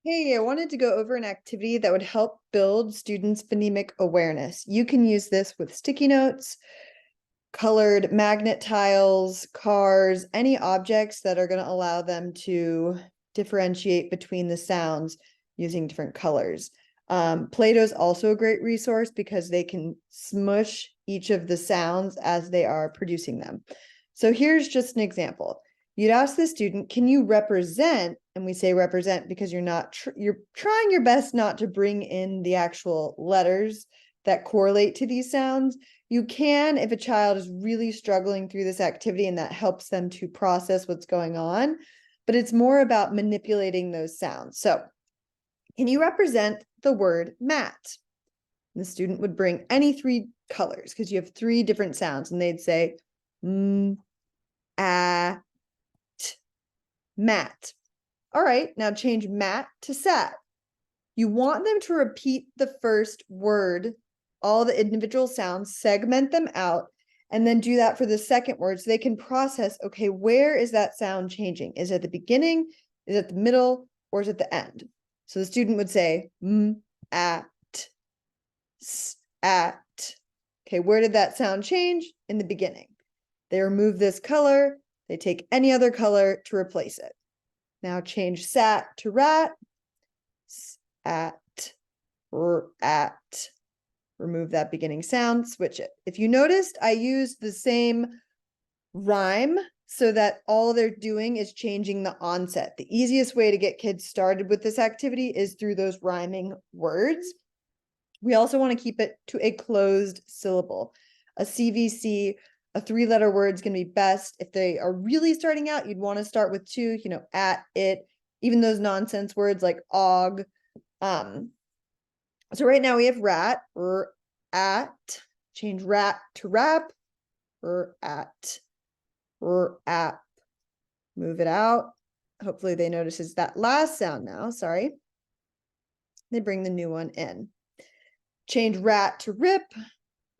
Hey, I wanted to go over an activity that would help build students' phonemic awareness. You can use this with sticky notes, colored magnet tiles, cars, any objects that are going to allow them to differentiate between the sounds using different colors. Play-Doh is also a great resource because they can smush each of the sounds as they are producing them. So here's just an example. You'd ask the student, can you represent, and we say represent because you're trying your best not to bring in the actual letters that correlate to these sounds. You can, if a child is really struggling through this activity and that helps them to process what's going on, but it's more about manipulating those sounds. So can you represent the word mat? The student would bring any three colors because you have three different sounds and they'd say, mat. All right, now change mat to sat. You want them to repeat the first word, all the individual sounds, segment them out, and then do that for the second word so they can process, okay, where is that sound changing? Is it at the beginning? Is it the middle? Or is it the end? So the student would say, at, at. Okay, where did that sound change? In the beginning. They remove this color. They take any other color to replace it. Now change sat to rat. At, at. Remove that beginning sound, switch it. If you noticed, I used the same rhyme so that all they're doing is changing the onset. The easiest way to get kids started with this activity is through those rhyming words. We also want to keep it to a closed syllable. A CVC, a three-letter word is going to be best. If they are really starting out, you'd want to start with two, at, it, even those nonsense words like og. So right now we have rat, at, change rat to rap, at, app, move it out. Hopefully they notice it's that last sound now, sorry. They bring the new one in. Change rat to rip,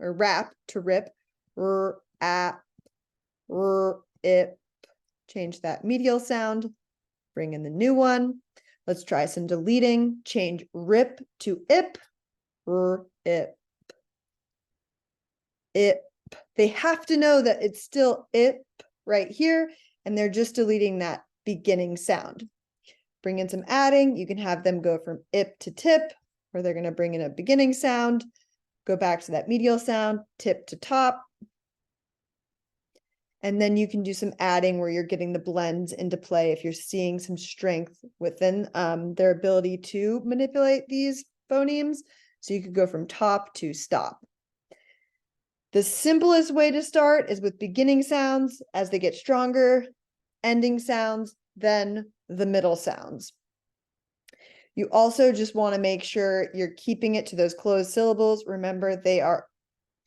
or rap to rip, app, ip. Change that medial sound, bring in the new one. Let's try some deleting. Change rip to ip, ip, ip. They have to know that it's still ip right here, and they're just deleting that beginning sound. Bring in some adding. You can have them go from ip to tip, where they're going to bring in a beginning sound, go back to that medial sound, tip to top. And then you can do some adding where you're getting the blends into play if you're seeing some strength within their ability to manipulate these phonemes. So you could go from top to stop. The simplest way to start is with beginning sounds. As they get stronger, ending sounds, then the middle sounds. You also just want to make sure you're keeping it to those closed syllables. Remember, they are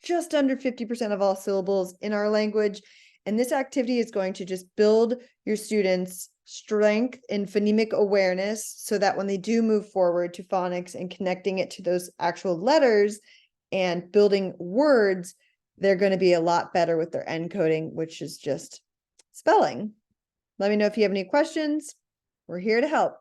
just under 50% of all syllables in our language. And this activity is going to just build your students' strength in phonemic awareness so that when they do move forward to phonics and connecting it to those actual letters and building words, they're going to be a lot better with their encoding, which is just spelling. Let me know if you have any questions. We're here to help.